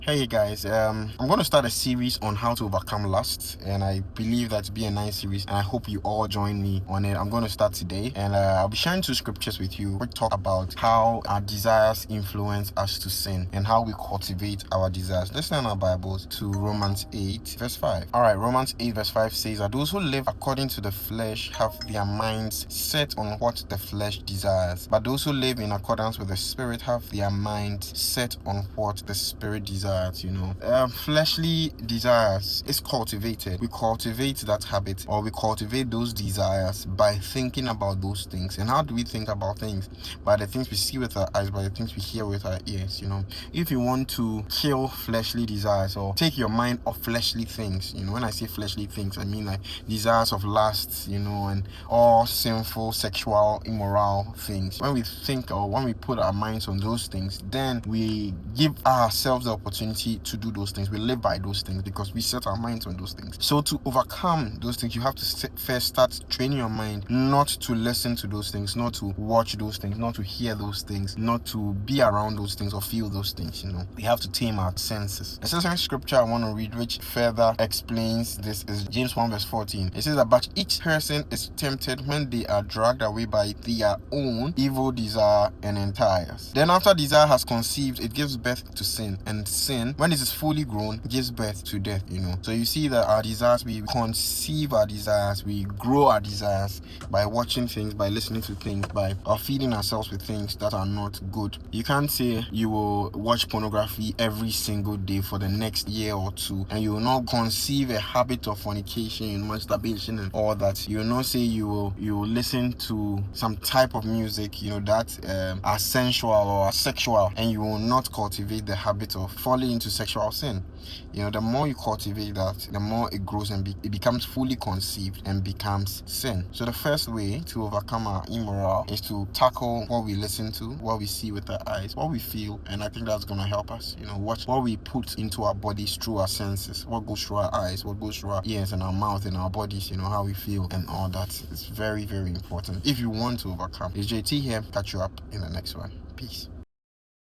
Hey guys, I'm going to start a series on how to overcome lust, and I believe that to be a nice series, and I hope you all join me on it. I'm going to start today, and I'll be sharing two scriptures with you. We talk about how our desires influence us to sin and how we cultivate our desires. Let's turn our Bibles to Romans 8, verse 5. All right, Romans 8, verse 5 says that those who live according to the flesh have their minds set on what the flesh desires, but those who live in accordance with the Spirit have their minds set on what the Spirit desires. Fleshly desires is cultivated. We cultivate that habit, or we cultivate those desires by thinking about those things. And how do we think about things? By the things we see with our eyes, by the things we hear with our ears. If you want to kill fleshly desires or take your mind off fleshly things, when I say fleshly things, I mean like desires of lust, and all sinful, sexual, immoral things. When we think, or when we put our minds on those things, then we give ourselves the opportunity to do those things. We live by those things because we set our minds on those things. So to overcome those things, you have to first start training your mind not to listen to those things, not to watch those things, not to hear those things, not to be around those things or feel those things. We have to tame our senses. The second scripture I want to read, which further explains this, is James 1 verse 14. It says that, but each person is tempted when they are dragged away by their own evil desire and desires. Then after desire has conceived, it gives birth to sin, and sin, when it is fully grown, gives birth to death. So you see that our desires, we conceive our desires, we grow our desires by watching things, by listening to things, by feeding ourselves with things that are not good. You can't say you will watch pornography every single day for the next year or two, and you will not conceive a habit of fornication, masturbation, and all that. You will not say you will listen to some type of music, that are sensual or sexual, and you will not cultivate the habit of falling into sexual sin. The more you cultivate that, the more it grows and it becomes fully conceived and becomes sin. So the first way to overcome our immoral is to tackle what we listen to, what we see with our eyes, what we feel, and I think that's going to help us. What we put into our bodies through our senses, what goes through our eyes, what goes through our ears and our mouth and our bodies, how we feel and all that is very, very important if you want to overcome. It's JT here. Catch you up in the next one. Peace.